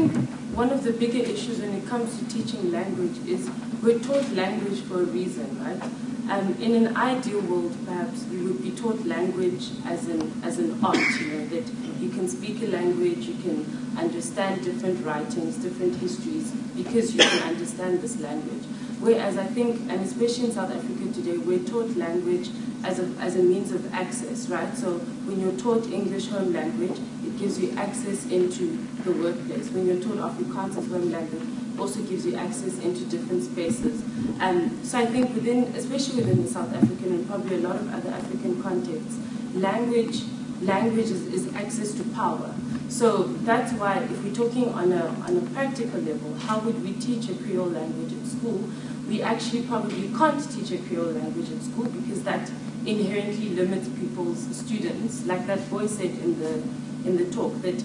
think one of the bigger issues when it comes to teaching language is we're taught language for a reason, right? In an ideal world, perhaps, we would be taught language as an art, that you can speak a language, you can understand different writings, different histories, because you can understand this language. Whereas I think, and especially in South Africa today, we're taught language as a means of access, right? So when you're taught English home language, it gives you access into the workplace. When you're taught Afrikaans as home language, it also gives you access into different spaces. So I think especially within the South African and probably a lot of other African contexts, language is access to power. So that's why if we're talking on a practical level, how would we teach a Creole language at school? We actually probably can't teach a Creole language at school because that inherently limits people's students, like that boy said in the talk, that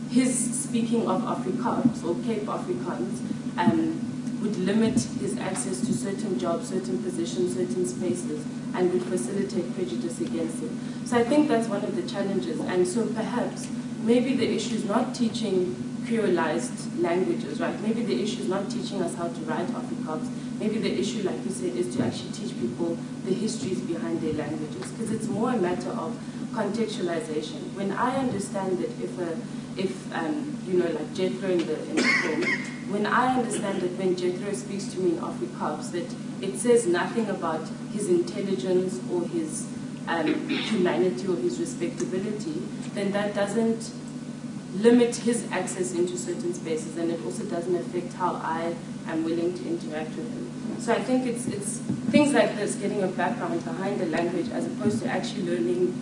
his speaking of Afrikaans or Cape Afrikaans would limit his access to certain jobs, certain positions, certain spaces, and would facilitate prejudice against him. So I think that's one of the challenges. And so perhaps maybe the issue is not teaching Creolized languages, right? Maybe the issue is not teaching us how to write Afrikaans. Maybe the issue, like you said, is to actually teach people the histories behind their languages, because it's more a matter of contextualization. When I understand that like Jethro in the film, when I understand that when Jethro speaks to me in Afrikaans, that it says nothing about his intelligence or his humanity or his respectability, then that doesn't limit his access into certain spaces, and it also doesn't affect how I am willing to interact with him. So I think it's things like this, getting a background behind the language as opposed to actually learning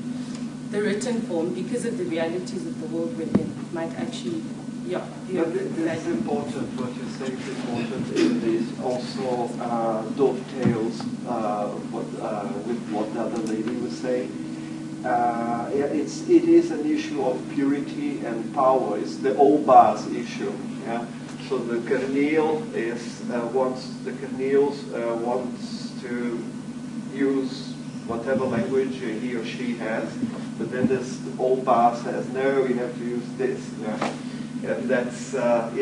the written form, because of the realities of the world we're in, might actually, be but it's important, what you say is important. It is also dovetails with what the other lady was saying. It is an issue of purity and power. It's the Obas issue. Yeah? So the Kerneel wants to use whatever language he or she has, but then this Obas says, no, we have to use this. Yeah? And that's and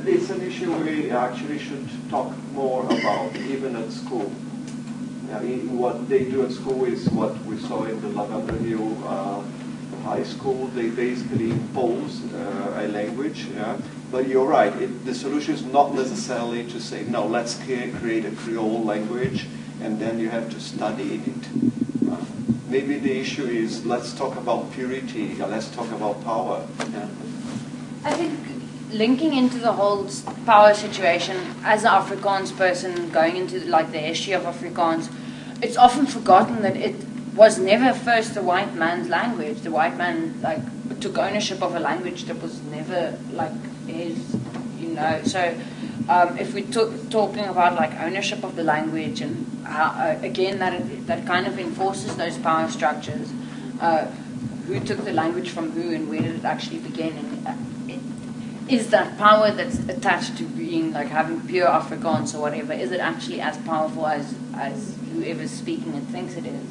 it's an issue we actually should talk more about, even at school. What they do at school is what we saw in the Lavender Hill High School. They basically impose a language. Yeah? But you're right, the solution is not necessarily to say, no, let's create a Creole language and then you have to study it. Maybe the issue is, let's talk about purity, let's talk about power. Yeah? I think linking into the whole power situation, as an Afrikaans person going into the history of Afrikaans, it's often forgotten that it was never first the white man's language. The white man took ownership of a language that was never his, So if we're talking about ownership of the language, and how, again that kind of enforces those power structures, who took the language from who and where did it actually begin, and is that power that's attached to being having pure Afrikaans or whatever, is it actually as powerful as whoever's speaking it thinks it is?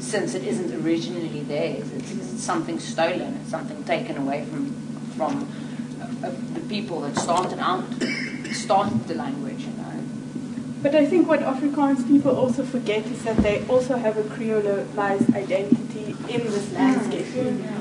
Since it isn't originally theirs, it's something stolen, it's something taken away from the people that started the language, But I think what Afrikaans people also forget is that they also have a Creolized identity in this landscape.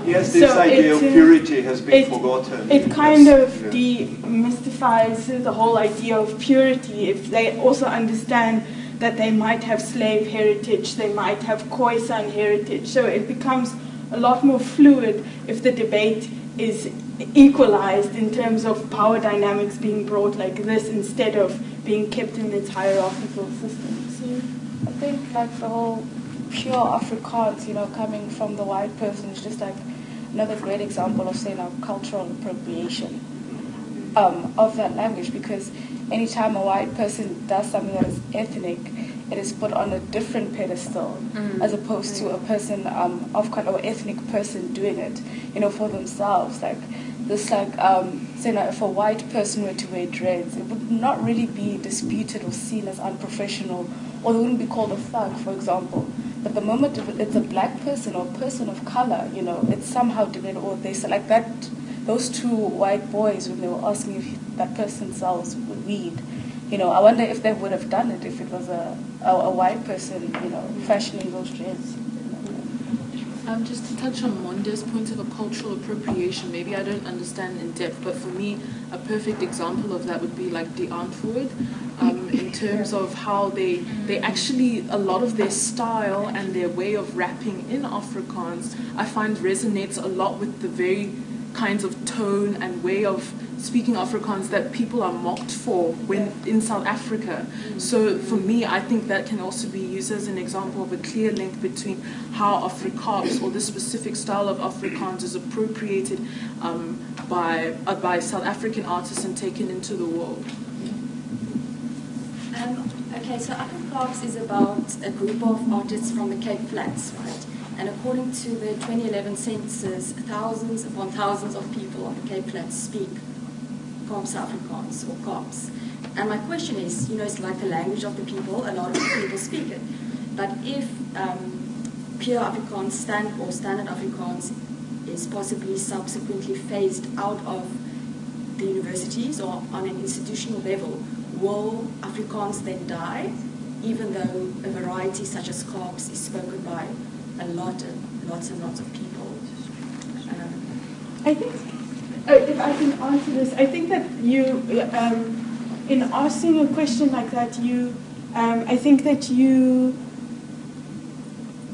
Yes, this idea of purity has been forgotten. It kind of demystifies the whole idea of purity if they also understand that they might have slave heritage, they might have Khoisan heritage. So it becomes a lot more fluid if the debate is equalized in terms of power dynamics being brought like this instead of being kept in its hierarchical system. So I think the whole pure Afrikaans, coming from the white person is just another great example of cultural appropriation of that language, because anytime a white person does something that is ethnic, it is put on a different pedestal as opposed to a person of color or ethnic person doing it, for themselves. If a white person were to wear dreads, it would not really be disputed or seen as unprofessional, or they wouldn't be called a thug, for example. But the moment it's a black person or person of color, it's somehow diminished, or they that those two white boys, when they were asking if that person sells weed, I wonder if they would have done it if it was a white person, fashioning those dreads. Just to touch on Monda's point of a cultural appropriation, maybe I don't understand in depth, but for me, a perfect example of that would be like the Antwoord, in terms of how they actually, a lot of their style and their way of rapping in Afrikaans, I find resonates a lot with the very kinds of tone and way of speaking Afrikaans that people are mocked for when in South Africa. So for me, I think that can also be used as an example of a clear link between how Afrikaans, or this specific style of Afrikaans, is appropriated by South African artists and taken into the world. Okay, so Afrikaans is about a group of artists from the Cape Flats, right? And according to the 2011 census, thousands upon thousands of people on the Cape Flats speak Kaapse Afrikaans or Kaaps. And my question is, it's like the language of the people, a lot of people speak it. But if pure Afrikaans standard Afrikaans is possibly subsequently phased out of the universities or on an institutional level, will Afrikaans then die, even though a variety such as Kaaps is spoken by lots and lots of people? I think, if I can answer this, I think that you, in asking a question like that, I think that you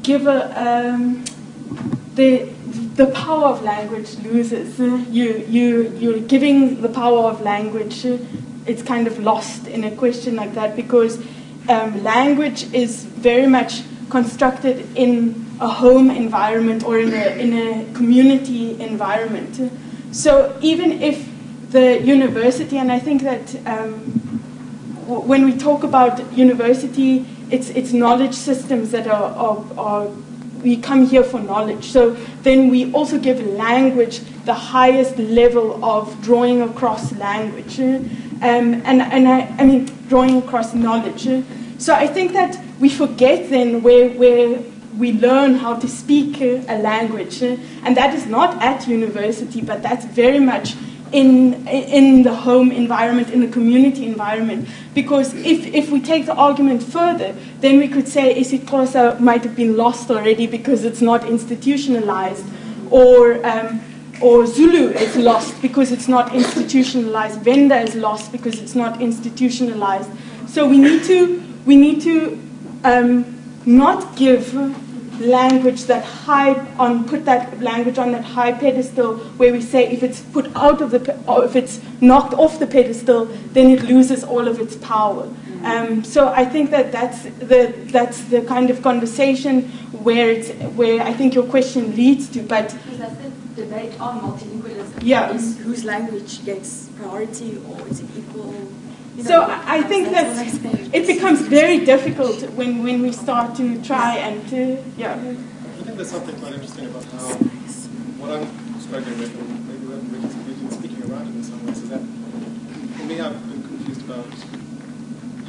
give the power of language loses. You're giving the power of language. It's kind of lost in a question like that, because language is very much constructed in a home environment or in a community environment. So even if the university, and I think that when we talk about university, it's knowledge systems that are we come here for knowledge. So then we also give language the highest level of drawing across language, and I mean drawing across knowledge. So I think that we forget then where we learn how to speak a language, and that is not at university, but that's very much in the home environment, in the community environment. Because if we take the argument further, then we could say isiXhosa might have been lost already because it's not institutionalized, or Zulu is lost because it's not institutionalized, Venda is lost because it's not institutionalized. So we need to not give language that put that language on that high pedestal, where we say if it's put out of or if it's knocked off the pedestal, then it loses all of its power. So I think that's the kind of conversation where I think your question leads to. But because that's the debate on multilingualism. Yeah. Is whose language gets priority, or is it equal? So I think that it becomes very difficult when we start to try and yeah. I think there's something quite interesting about how what I'm struggling with, and maybe we've been speaking around it in some ways, is that for me I've been confused about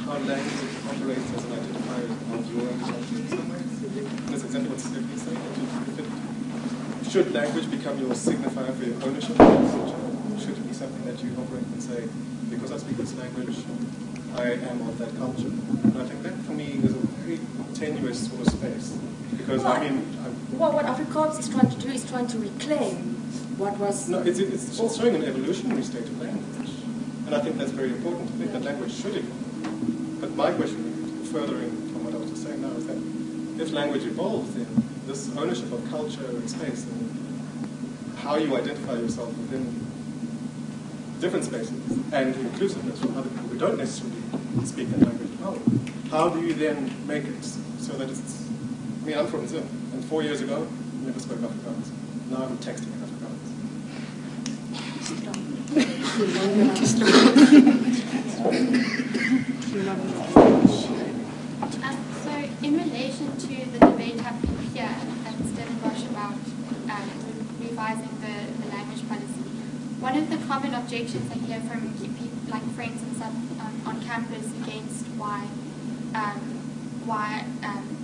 how language operates as an identifier of your own culture in some ways. And that's exactly what Stephanie is saying. Should language become your signifier for your ownership of your culture? Should it be something that you operate and say, because I speak this language, I am of that culture? And I think that for me is a very tenuous sort of space. Because what Afrikaans is trying to do is trying to reclaim what was... No, it's showing an evolutionary state of language. And I think that's very important to think that language should evolve. But my question, furthering from what I was just saying now, is that if language evolves, then this ownership of culture and space and how you identify yourself within different spaces and inclusiveness from other people who don't necessarily speak that language well, how do you then make it so that it's... I mean, I'm from Zim, and 4 years ago, I never spoke Afrikaans. Now I'm texting in Afrikaans. So, in relation to the debate happening here at Stellenbosch about revising the language policy, one of the common objections I hear from people, like friends and stuff on campus against why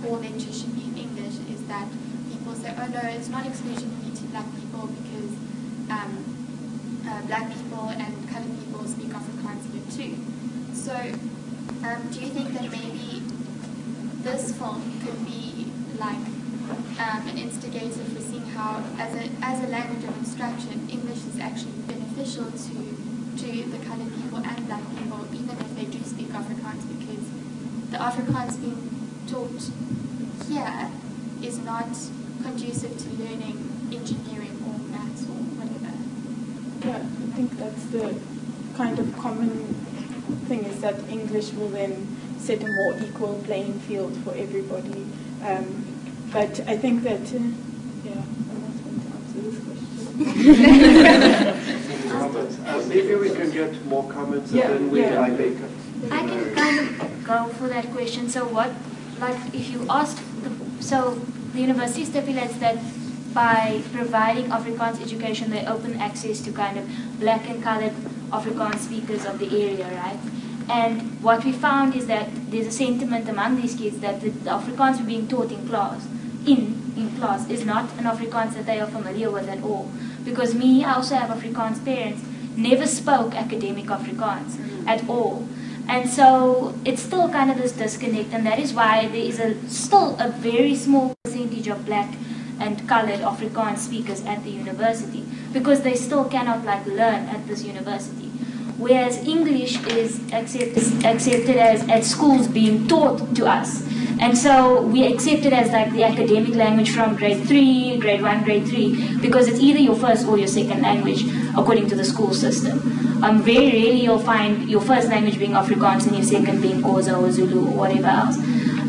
all lectures should be in English is that people say, oh no, it's not exclusionary to black people because black people and colored people speak Afrikaans here too. So do you think that maybe this film could be like an instigator for seeing how, as a language of instruction, English is actually beneficial to the colored people and black people, even if they do speak Afrikaans, because the Afrikaans being taught here is not conducive to learning engineering or maths or whatever. Yeah, I think that's the kind of common thing, is that English will then set a more equal playing field for everybody. But I think that, yeah, I'm not going to answer this question. Maybe we can get more comments and then I make it. I can kind of go for that question. So what, like if you ask, so the university stipulates that by providing Afrikaans education, they open access to kind of black and colored Afrikaans speakers of the area, right? And what we found is that there's a sentiment among these kids that the Afrikaans being taught in class, in class, is not an Afrikaans that they are familiar with at all. Because I also have Afrikaans parents, never spoke academic Afrikaans at all. And so it's still kind of this disconnect, and that is why there is still a very small percentage of black and colored Afrikaans speakers at the university, because they still cannot learn at this university. Whereas English is accepted as at schools being taught to us. And so we accept it as the academic language from grade 3, grade 1, grade 3, because it's either your first or your second language according to the school system. Very rarely you'll find your first language being Afrikaans and your second being Xhosa or Zulu or whatever else.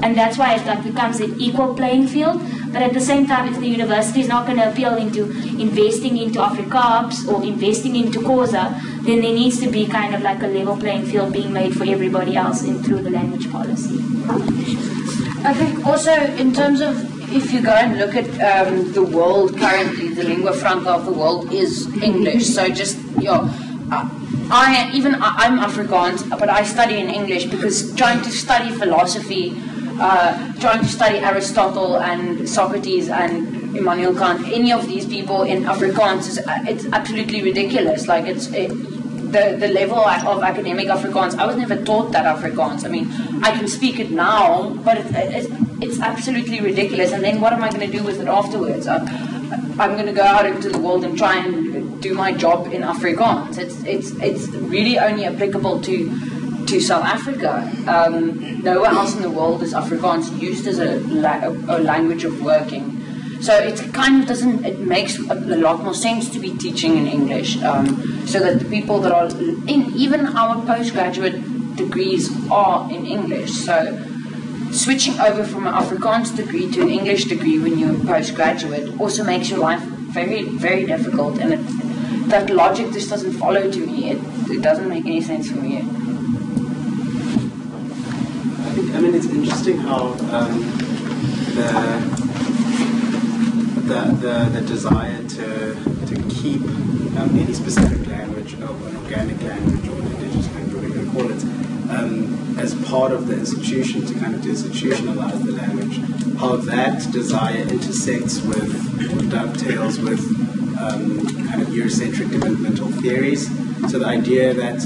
And that's why it becomes an equal playing field. But at the same time, if the university is not going to appeal into investing into Afrikaans or investing into Xhosa, then there needs to be kind of like a level playing field being made for everybody else through the language policy. I think also in terms of, if you go and look at the world currently, the lingua franca of the world is English. So just, I'm Afrikaans, but I study in English because trying to study philosophy, trying to study Aristotle and Socrates and Immanuel Kant, any of these people in Afrikaans, it's absolutely ridiculous. Like the level of academic Afrikaans, I was never taught that Afrikaans. I mean, I can speak it now, but it's absolutely ridiculous. And then what am I going to do with it afterwards? I'm going to go out into the world and try and do my job in Afrikaans. It's really only applicable to South Africa. Nowhere else in the world is Afrikaans used as a language of working. So it kind of doesn't, it makes a lot more sense to be teaching in English, so that the people that are in, even our postgraduate degrees are in English. So switching over from an Afrikaans degree to an English degree when you're postgraduate also makes your life very, very difficult, and that logic just doesn't follow to me. It doesn't make any sense for me. I mean, it's interesting how the desire to keep any specific language, or an organic language, or an indigenous language, whatever you call it, as part of the institution, to kind of institutionalize the language, how that desire intersects with, or dovetails with, kind of Eurocentric developmental theories. So the idea that,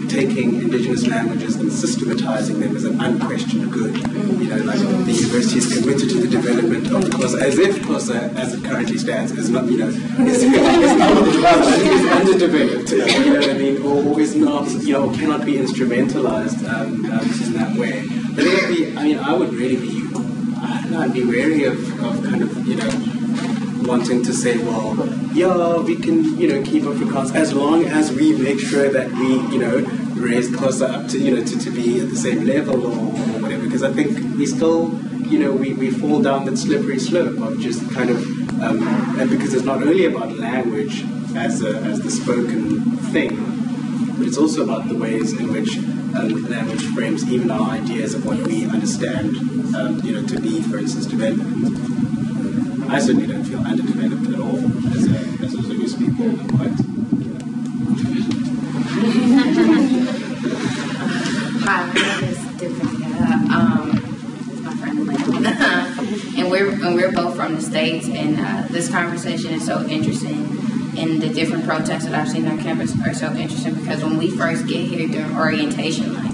taking indigenous languages and systematizing them as an unquestioned good. Like the university is committed to the development of Xhosa, as if Xhosa, as it currently stands, is not, is underdeveloped. You know what I mean? Or is not, cannot be instrumentalized in that way. But it would be, I would really be, I'd be wary of kind of, wanting to say, well, yeah, we can, keep Afrikaans as long as we make sure that we, raise Xhosa up to, to be at the same level or whatever. Because I think we still, we fall down that slippery slope of just kind of, and because it's not only about language as the spoken thing, but it's also about the ways in which language frames even our ideas of what we understand, to be, for instance, development. I certainly don't feel underdeveloped at all as a Zulu speaker. I'm quite. Hi, my name is Divya. My friend Lynn. and we're both from the States, and this conversation is so interesting and the different protests that I've seen on campus are so interesting because when we first get here during orientation, like,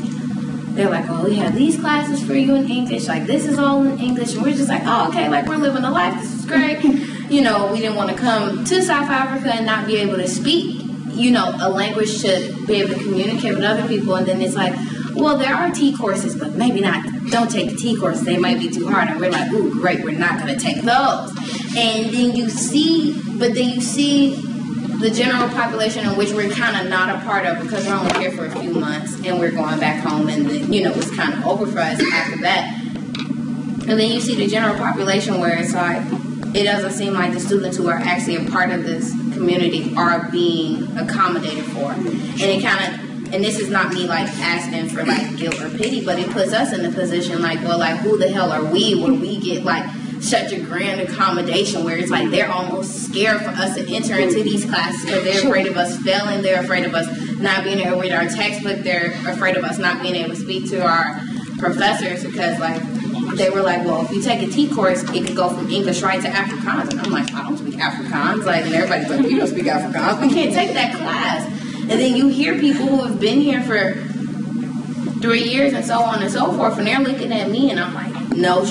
they're like, oh, we have these classes for you in English, like this is all in English, and we're just like, oh, okay, like we're living the life, this is great. You know, we didn't want to come to South Africa and not be able to speak, you know, a language to be able to communicate with other people, and then it's like, well, there are T courses, but maybe not, don't take the T courses, they might be too hard, and we're like, ooh, great, we're not going to take those. And then you see the general population in which we're kind of not a part of because we're only here for a few months and we're going back home and then, you know, it's kind of over for us after that. And then you see the general population where it's like, it doesn't seem like the students who are actually a part of this community are being accommodated for. And it kind of, and this is not me like asking for like guilt or pity, but it puts us in the position like, well, like who the hell are we when we get like such a grand accommodation where it's like they're almost scared for us to enter into these classes because they're afraid of us failing, they're afraid of us not being able to read our textbook, they're afraid of us not being able to speak to our professors because like they were like, well, if you take a T course, it could go from English right to Afrikaans. And I'm like, I don't speak Afrikaans. Like, and everybody's like, we don't speak Afrikaans. We can't take that class. And then you hear people who have been here for 3 years and so on and so forth, and they're looking at me and I'm like, no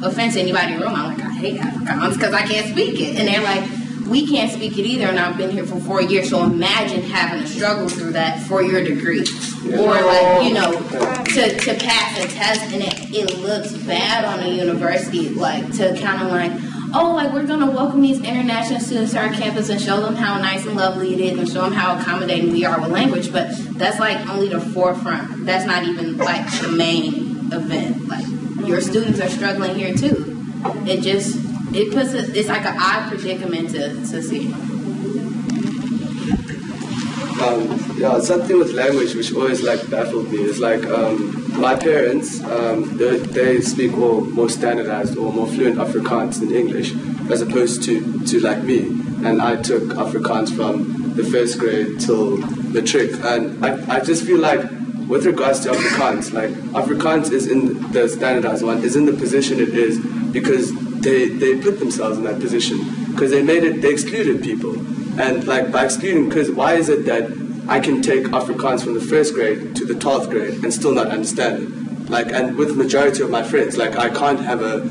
offense to anybody in the room. I'm like, I hate Afrikaans because I can't speak it. And they're like, we can't speak it either, and I've been here for 4 years, so imagine having to struggle through that for your degree. Or like, you know, to pass a test and it looks bad on a university, like to kind of like, oh, like we're going to welcome these international students to our campus and show them how nice and lovely it is and show them how accommodating we are with language, but that's like only the forefront. That's not even like the main event. Like your students are struggling here too. It puts it's like an odd predicament to see. Yeah, something with language which always like baffled me is like my parents, they speak more standardized or more fluent Afrikaans than English, as opposed to like me. And I took Afrikaans from the first grade till matric, and I just feel like with regards to Afrikaans, like Afrikaans is in the standardized one, is in the position it is because they put themselves in that position because they excluded people. And like by excluding, because why is it that I can take Afrikaans from the first grade to the 12th grade and still not understand it? Like, and with the majority of my friends, like I can't have a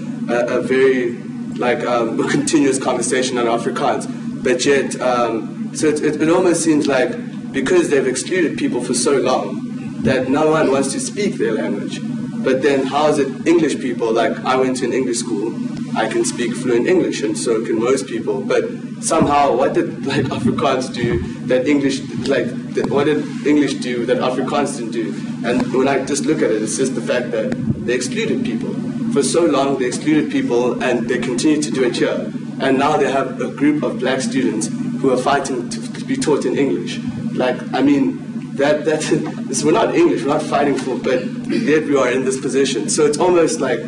very like a continuous conversation on Afrikaans, but yet so it almost seems like because they've excluded people for so long that no one wants to speak their language. But then how is it English people, like I went to an English school, I can speak fluent English and so can most people, but somehow what did like Afrikaans do that English, like what did English do that Afrikaans didn't do? And when I just look at it, it's just the fact that they excluded people. For so long they excluded people and they continue to do it here. And now they have a group of black students who are fighting to be taught in English. Like, I mean, we're not English, we're not fighting for, but yet we are in this position. So it's almost like,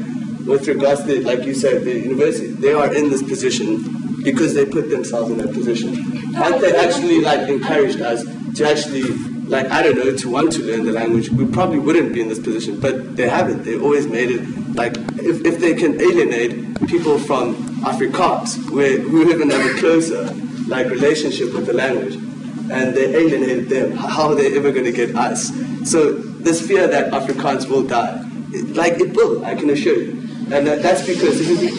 with regards to, like you said, the university, they are in this position because they put themselves in that position. Had they actually like encouraged us to actually, like, I don't know, to want to learn the language, we probably wouldn't be in this position, but they haven't. They always made it, like, if they can alienate people from Afrikaans, who even have a closer, like, relationship with the language, and they alienated them, how are they ever going to get us? So this fear that Afrikaans will die, it will, I can assure you. And that's because it will.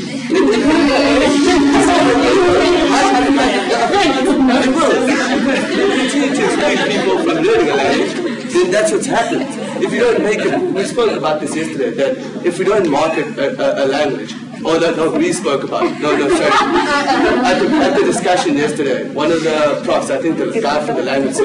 Continue to exclude people from learning a language, then that's what's happened. If you don't make it, we spoke about this yesterday, that if we don't market a language, or no, we spoke about it. Sorry. At the discussion yesterday, one of the profs, I think the guy from the language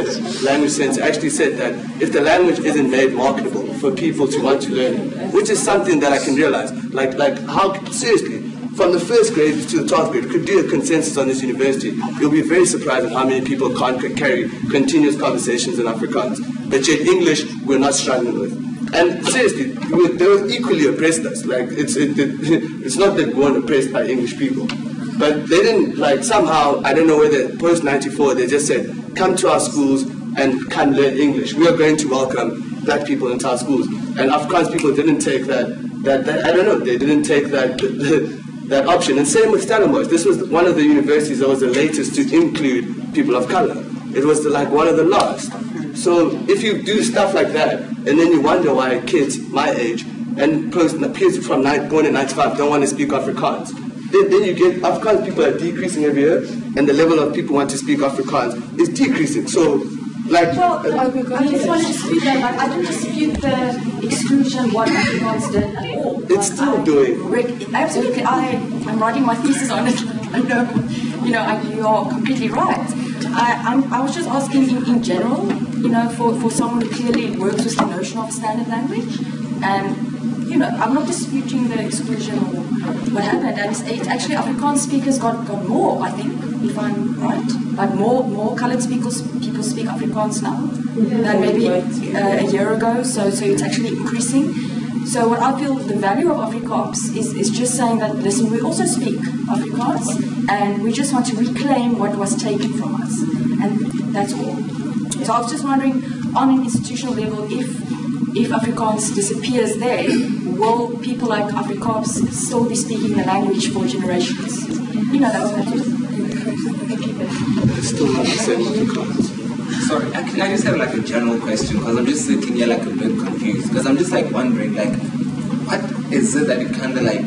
sense, actually said that if the language isn't made marketable for people to want to learn it, which is something that I can realize, like how, seriously, from the first grade to the 12th grade, could do a consensus on this university, you'll be very surprised at how many people can't carry continuous conversations in Afrikaans. But yet English, we're not struggling with. And seriously, they were equally oppressed us. Like, it's not that we weren't oppressed by English people. But they didn't, like, somehow, I don't know whether post-94, they just said, come to our schools and come learn English. We are going to welcome black people into our schools. And Afrikaans people didn't take that I don't know, they didn't take that that option. And same with Stellenbosch. This was one of the universities that was the latest to include people of color. It was like one of the last. So if you do stuff like that, and then you wonder why kids my age and kids from born in 95 don't want to speak Afrikaans, then you get Afrikaans people are decreasing every year, and the level of people who want to speak Afrikaans is decreasing. So, like, I just want to dispute that. Like, I don't dispute the exclusion what Afrikaans did at all. It's still doing. Absolutely, I'm writing my thesis on it. I know, you are completely right. I was just asking in general, for someone who clearly works with the notion of standard language, and I'm not disputing the exclusion or what happened. And it's actually Afrikaans speakers got more, I think, if I'm right. Like more coloured people speak Afrikaans now than maybe a year ago. So it's actually increasing. So what I feel the value of Afrikaans is just saying that, listen, we also speak Afrikaans, and we just want to reclaim what was taken from us, and that's all. So I was just wondering, on an institutional level, if Afrikaans disappears there, will people like Afrikaans still be speaking the language for generations? That was my still not the same Afrikaans. Sorry, can I just have like a general question? Because I'm just sitting here like a bit confused. Because I'm just like wondering, like, what is it that you kind of like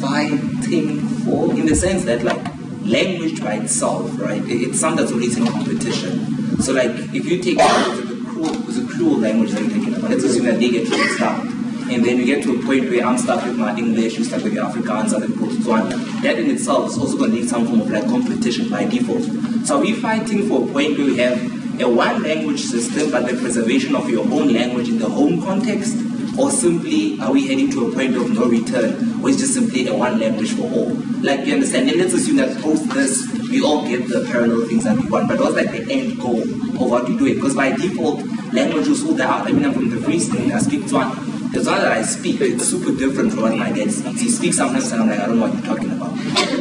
fighting for? In the sense that like language by itself, right? It's something that's always in competition. So like if you take the cruel language that you're talking about, let's assume that they get mixed up. And then you get to a point where I'm stuck with my English, you're stuck with your Afrikaans, other people to one. That in itself is also going to need some form of like competition by default. So are we fighting for a point where we have a one language system but the preservation of your own language in the home context? Or simply are we heading to a point of no return or it's just simply a one language for all? Like you understand, and let's assume that post this we all get the parallel things that we want, but what's like the end goal of what we do it? Because by default, language will sort out. I mean, I'm from the Free State, I speak Tswana. The Tswana that I speak, it's super different from what my dad speaks. He speaks sometimes and I'm like, I don't know what you're talking about.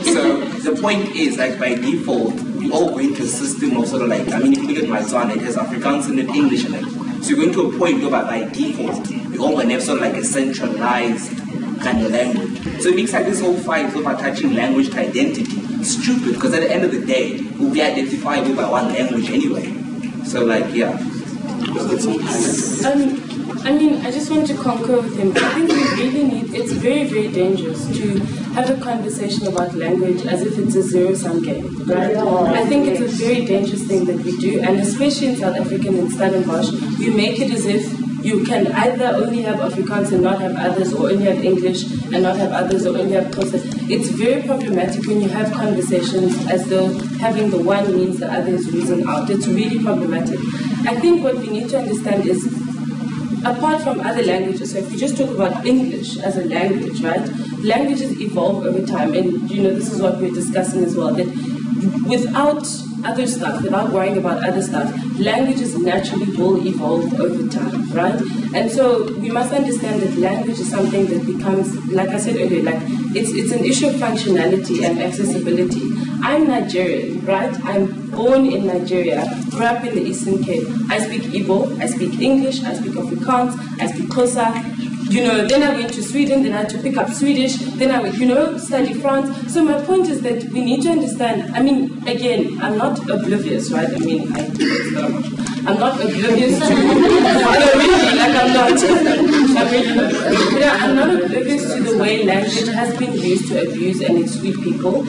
So the point is, like by default, we all go into a system of sort of like, I mean, if you look at my Tswana, it has Afrikaans in it, English in it. So you're going to a point where by default, we all going to have sort of like a centralized kind of language. So it makes like this whole fight over touching language to identity stupid, because at the end of the day, we'll be identifiable by one language anyway. So like, yeah. I mean, I just want to concur with him. I think we really need, it's very, very dangerous to have a conversation about language as if it's a zero-sum game, right? I think it's a very dangerous thing that we do, and especially in South Africa and in Stellenbosch, we make it as if you can either only have Afrikaans and not have others, or only have English and not have others, or only have Xhosa. It's very problematic when you have conversations as though having the one means the other is losing out. It's really problematic. I think what we need to understand is, apart from other languages, so if we just talk about English as a language, right? Languages evolve over time, and this is what we're discussing as well, that without other stuff, without worrying about other stuff, languages naturally will evolve over time, right? And so we must understand that language is something that becomes, like I said earlier, like it's an issue of functionality and accessibility. I'm Nigerian, right? I'm born in Nigeria, grew up in the Eastern Cape. I speak Igbo, I speak English, I speak Afrikaans, I speak Xhosa. Then I went to Sweden, then I had to pick up Swedish, then I went, study France. So my point is that we need to understand, I mean, again, I'm not oblivious, right? I mean, I do it so much. I'm not oblivious to, I'm not oblivious to the way language has been used to abuse and exclude people,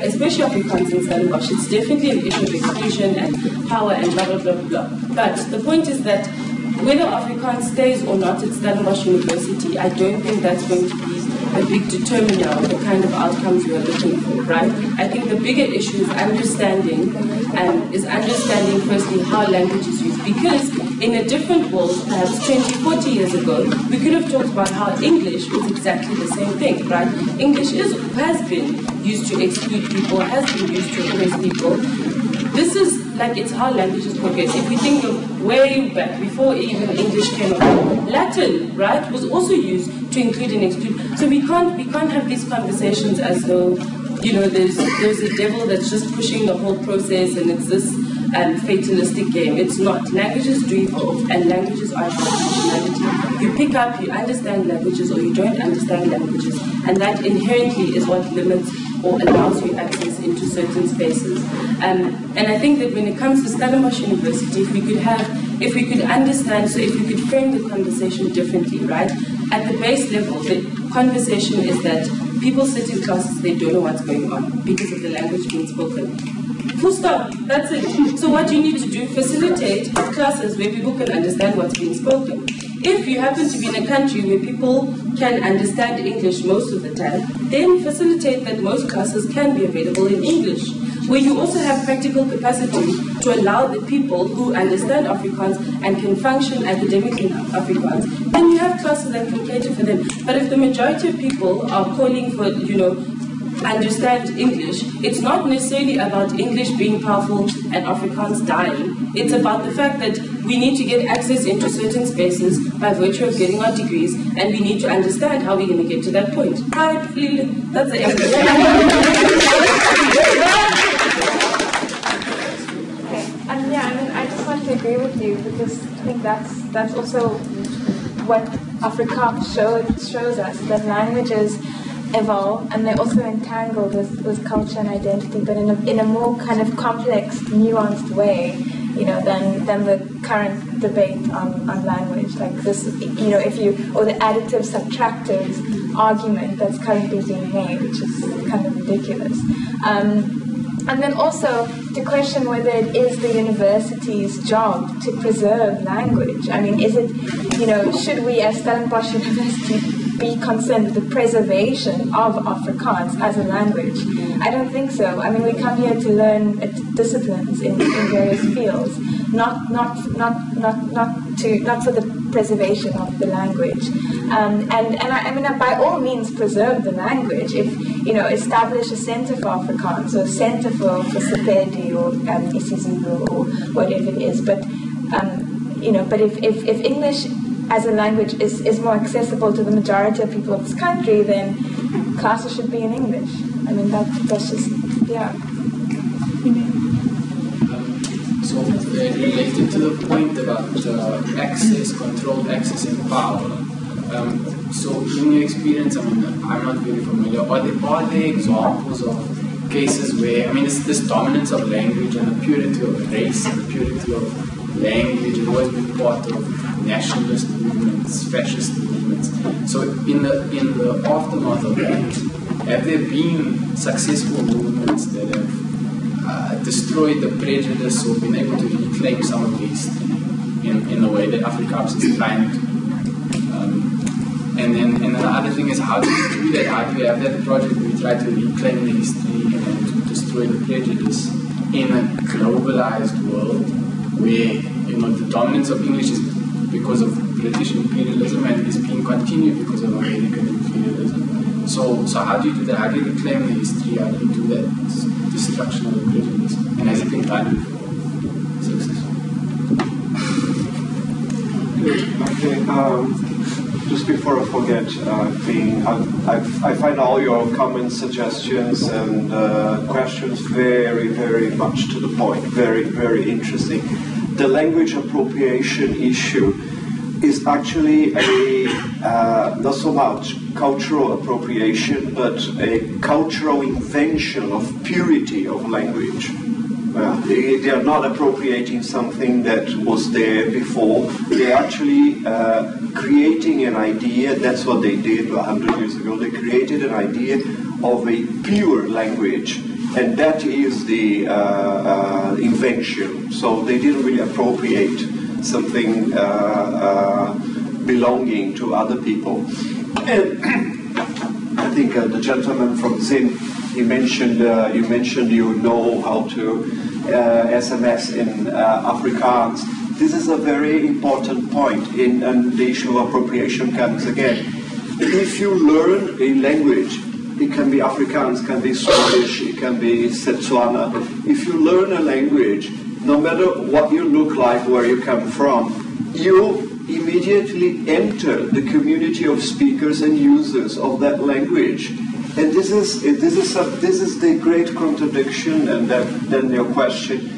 especially Afrikaans in Stellenbosch. It's definitely an issue of exclusion and power and blah, blah, blah, blah. But the point is that whether Afrikaans stays or not at Stellenbosch University, I don't think that's going to be a big determiner of the kind of outcomes we are looking for, right? I think the bigger issue is understanding firstly how language is used. Because in a different world, perhaps 20, 40 years ago, we could have talked about how English was exactly the same thing, right? English has been used to exclude people, has been used to oppress people. This is like, it's how languages progress. If we think of way back, before even English came along, Latin, right, was also used to include and exclude. So we can't have these conversations as though, there's a devil that's just pushing the whole process, and it's this fatalistic game. It's not. Languages do evolve, and languages are functionality. You pick up, you understand languages, or you don't understand languages, and that inherently is what limits or allows you access into certain spaces. And I think that when it comes to Stellenbosch University, if we could understand, so if we could frame the conversation differently, right? At the base level, the conversation is that people sit in classes, they don't know what's going on because of the language being spoken. Full stop, that's it. So what you need to do, facilitate classes where people can understand what's being spoken. If you happen to be in a country where people can understand English most of the time, then facilitate that most classes can be available in English, where you also have practical capacity to allow the people who understand Afrikaans and can function academically in Afrikaans, then you have classes that can cater for them. But if the majority of people are calling for, understand English, it's not necessarily about English being powerful and Afrikaans dying. It's about the fact that we need to get access into certain spaces by virtue of getting our degrees, and we need to understand how we're going to get to that point. That's the end. I just want to agree with you, because I think that's also what Afrikaans shows us, that languages evolve, and they're also entangled with culture and identity, but in a more kind of complex, nuanced way, than the current debate on language. Like this, or the additive subtractive argument that's currently being made, which is kind of ridiculous. And then also to question whether it is the university's job to preserve language. I mean, is it, should we as Stellenbosch University be concerned with the preservation of Afrikaans as a language? I don't think so. I mean, we come here to learn disciplines in various fields, not for the preservation of the language. And I mean, by all means, preserve the language. If establish a center for Afrikaans, or a center for Sepedi or isiZulu or whatever it is. But but if English as a language is more accessible to the majority of people of this country, then classes should be in English. I mean, that's just, yeah. So related to the point about access, controlled access and power, so in your experience, I mean, I'm not very familiar, are there examples of cases where, I mean, it's this dominance of language and the purity of race and the purity of language has always been part of nationalist movements, fascist movements. So in the aftermath of that, have there been successful movements that have destroyed the prejudice or been able to reclaim some of these in the way that Afrikaans is trying to? And then the other thing is, how do you do that? How do you have that project where you try to reclaim the history and to destroy the prejudice in a globalized world where the dominance of English is because of British imperialism and is being continued because of American imperialism? So how do you do that? How do you reclaim the history? How do you do that destruction of the prejudice? And has it been done before? Successful? Okay. Just before I forget, I find all your comments, suggestions, and questions very, very much to the point. Very, very interesting. The language appropriation issue is actually not so much cultural appropriation, but a cultural invention of purity of language. They are not appropriating something that was there before. They're actually creating an idea. That's what they did 100 years ago. They created an idea of a pure language, and that is the invention. So they didn't really appropriate something belonging to other people. And I think the gentleman from Zim, you mentioned you know how to SMS in Afrikaans. This is a very important point, and the issue of appropriation comes again. If you learn a language, it can be Afrikaans, it can be Swedish, it can be Setswana. If you learn a language, no matter what you look like, where you come from, you immediately enter the community of speakers and users of that language. And this is the great contradiction, and then your question.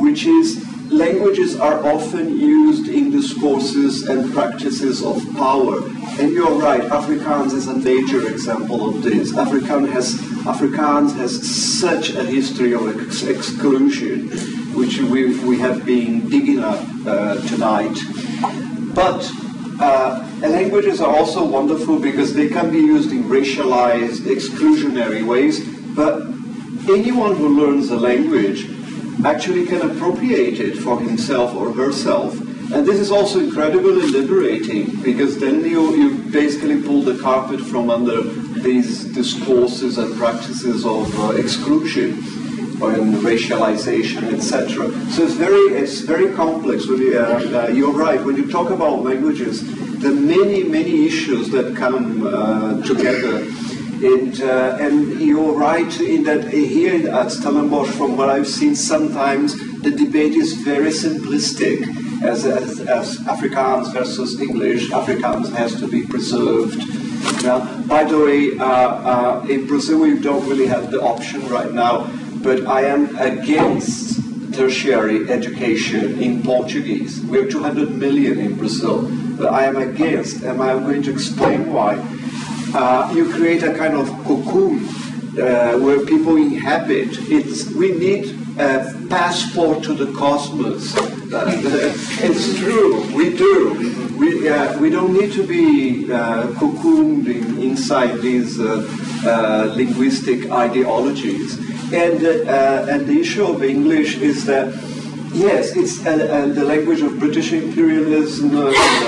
which is languages are often used in discourses and practices of power. And you're right, Afrikaans is a major example of this. Afrikaans has such a history of exclusion, which we have been digging up tonight. But languages are also wonderful because they can be used in racialized, exclusionary ways, but anyone who learns a language actually can appropriate it for himself or herself. And this is also incredibly liberating, because then you basically pull the carpet from under these discourses and practices of exclusion and racialization, etc. So it's very complex. You're right, when you talk about languages, there are many issues that come together. And you're right in that here at Stellenbosch, from what I've seen, sometimes the debate is very simplistic. As Afrikaans versus English, Afrikaans has to be preserved. Now, by the way, in Brazil we don't really have the option right now, but I am against tertiary education in Portuguese. We have 200 million in Brazil, but I am against, and I'm going to explain why. You create a kind of cocoon where people inhabit. We need a passport to the cosmos. It's true, we do. We don't need to be cocooned inside these linguistic ideologies. And the issue of English is that, yes, it's the language of British imperialism,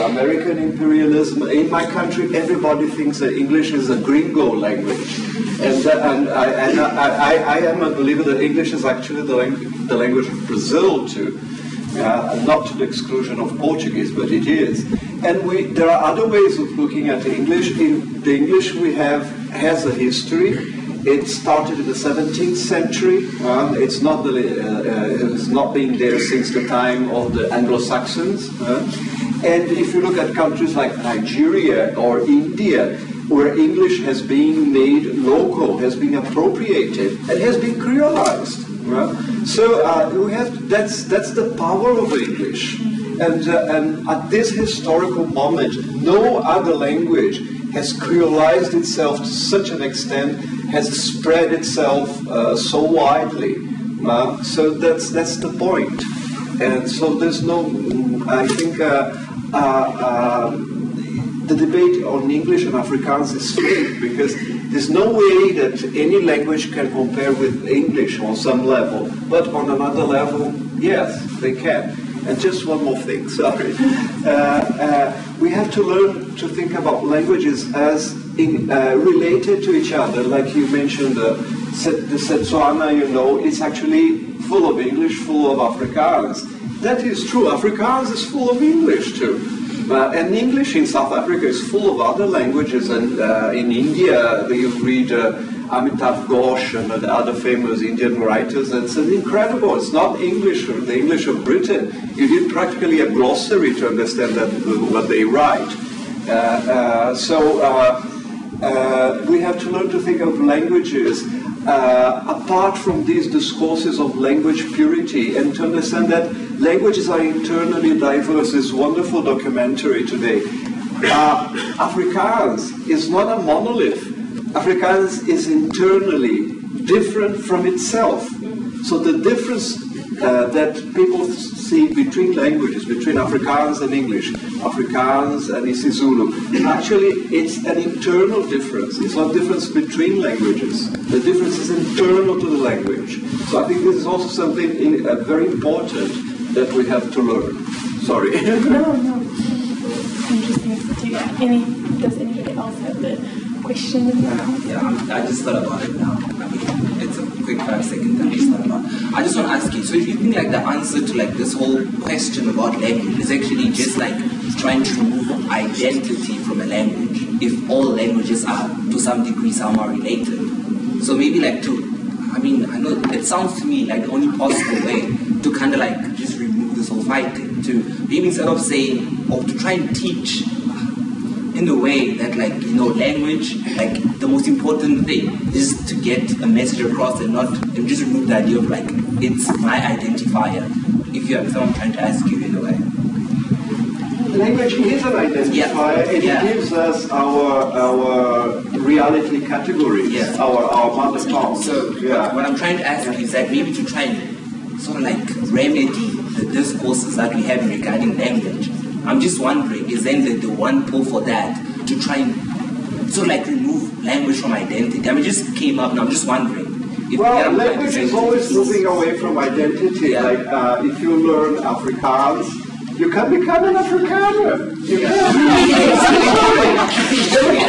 American imperialism. In my country, everybody thinks that English is a gringo language. And I am a believer that English is actually the language of Brazil too. Not to the exclusion of Portuguese, but it is. And there are other ways of looking at English. The English we have has a history. It started in the 17th century. It's not been there since the time of the Anglo-Saxons. And if you look at countries like Nigeria or India, where English has been made local, has been appropriated, and has been creolized. So that's the power of English. And at this historical moment, no other language has creolized itself to such an extent, has spread itself so widely. So that's the point. And so there's no, I think, the debate on English and Afrikaans is fake, because there's no way that any language can compare with English on some level, but on another level, yes, they can. And just one more thing, sorry. We have to learn to think about languages as related to each other. Like you mentioned, the Setswana, it's actually full of English, full of Afrikaans. That is true. Afrikaans is full of English too. And English in South Africa is full of other languages, and in India you read Amitav Ghosh and the other famous Indian writers. It's incredible. It's not English, the English of Britain. You need practically a glossary to understand what they write. We have to learn to think of languages apart from these discourses of language purity, and to understand that languages are internally diverse. This wonderful documentary today. Afrikaans is not a monolith. Afrikaans is internally different from itself. So the difference that people see between languages, between Afrikaans and English, Afrikaans and isiZulu, actually it's an internal difference. It's not a difference between languages. The difference is internal to the language. So I think this is also something very important that we have to learn. Sorry. No. Interesting. Does anybody else have the question in their mind? Yeah, I just thought about it now. I mean, it's a quick 5 seconds that I just thought about. I just want to ask you, so if you think like the answer to like this whole question about language is actually just like trying to remove identity from a language, if all languages are to some degree somehow related. So maybe like I know it sounds to me like the only possible way to kind of like just remove this whole fighting, to maybe instead of saying, or to try and teach in the way that, like, you know, language, like, the most important thing is to get a message across and just remove the idea of, like, it's my identifier. If you understand what I'm trying to ask you in a way. Language is an identifier, and it gives us our reality categories, our mother tongue. So what I'm trying to ask you is that maybe to try and sort of like remedy the discourses that we have regarding language. I'm just wondering, is then the one pull for that to try and sort of like remove language from identity? I mean, it just came up, and I'm just wondering. Well, language is always moving away from identity. Like if you learn Afrikaans, you can become an Afrikaner. You can.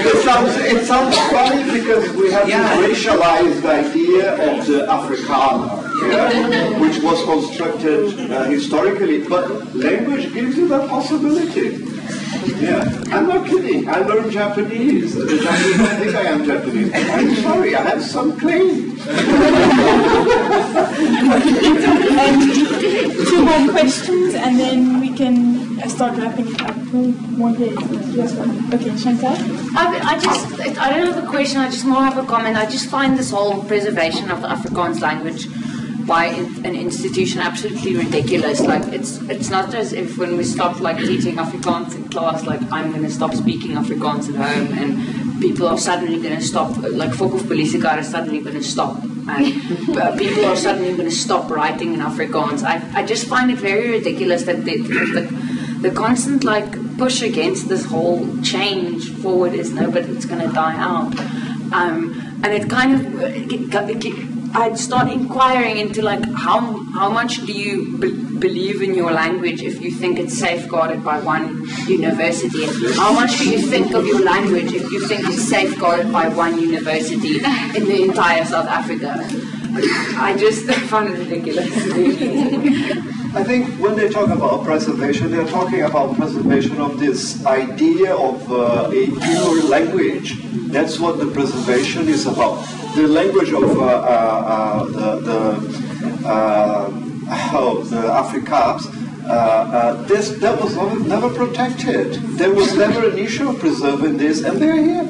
It sounds funny because we have this racialized idea of the Afrikaner, which was constructed historically. But language gives you that possibility. Yeah, I'm not kidding. I learned Japanese. The Japanese don't think I am Japanese. I'm sorry, I have some claim. Two more questions, and then we can start wrapping it up. More here. Yes, okay, Chantal? I don't have a question, I just more have a comment. I just find this whole preservation of the Afrikaans language by an institution absolutely ridiculous. Like, it's not as if when we stop like teaching Afrikaans in class, like I'm going to stop speaking Afrikaans at home and people are suddenly going to stop, like Fokhof Polisiecar is suddenly going to stop, and people are suddenly going to stop writing in Afrikaans. I just find it very ridiculous that the constant like push against this whole change forward is no, but it's going to die out. And it kind of, I'd start inquiring into like how much do you believe in your language if you think it's safeguarded by one university? How much do you think of your language if you think it's safeguarded by one university in the entire South Africa? I just find it ridiculous. I think when they talk about preservation, they're talking about preservation of this idea of a pure language. That's what the preservation is about. The language of the Afrikaans, that was never protected. There was never an issue of preserving this, and they're here.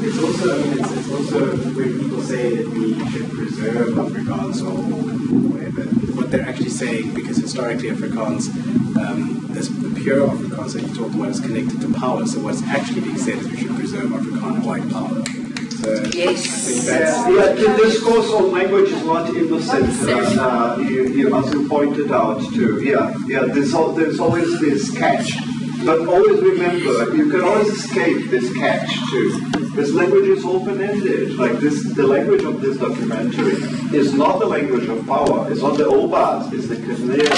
It's also when people say that we should preserve Afrikaans or whatever, what they're actually saying, because historically Afrikaans, the pure Afrikaans that you talk about is connected to power. So what's actually being said is we should preserve Afrikaner white power. So yes. The discourse on language is not innocent, as you pointed out too. There's always this catch. But always remember, you can always escape this catch too. This language is open-ended. Like this, the language of this documentary is not the language of power. It's not the Obas. It's the Khmer.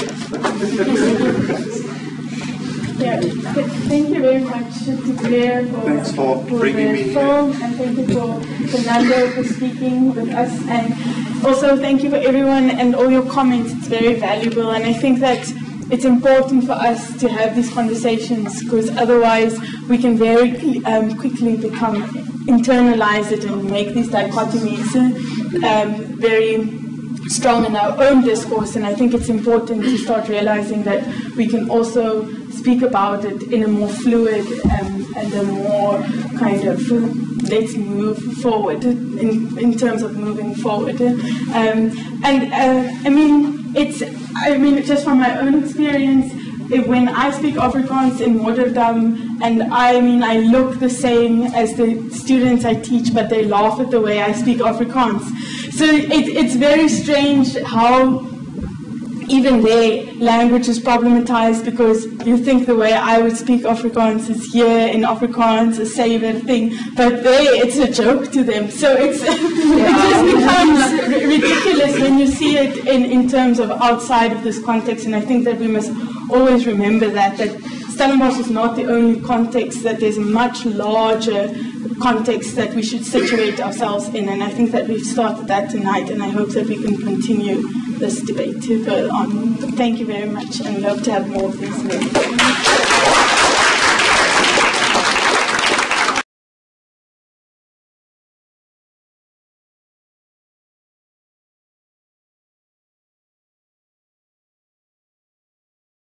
Thank you very much to Claire for bringing me film, and thank you for Fernando for speaking with us, and also thank you for everyone and all your comments. It's very valuable, and I think that it's important for us to have these conversations, because otherwise we can very quickly become internalize it and make these dichotomies very strong in our own discourse. And I think it's important to start realizing that we can also speak about it in a more fluid and a more kind of let's move forward in terms of moving forward. I mean, just from my own experience, when I speak Afrikaans in Rotterdam, and I look the same as the students I teach, but they laugh at the way I speak Afrikaans. So it's very strange how even their language is problematized, because you think the way I would speak Afrikaans is here in Afrikaans, a saver thing, but it's a joke to them. So it just becomes ridiculous when you see it in terms of outside of this context. And I think that we must always remember that Stellenbosch is not the only context, that there's a much larger context that we should situate ourselves in. And I think that we've started that tonight, and I hope that we can continue this debate further on. Thank you very much, and we hope to have more of these.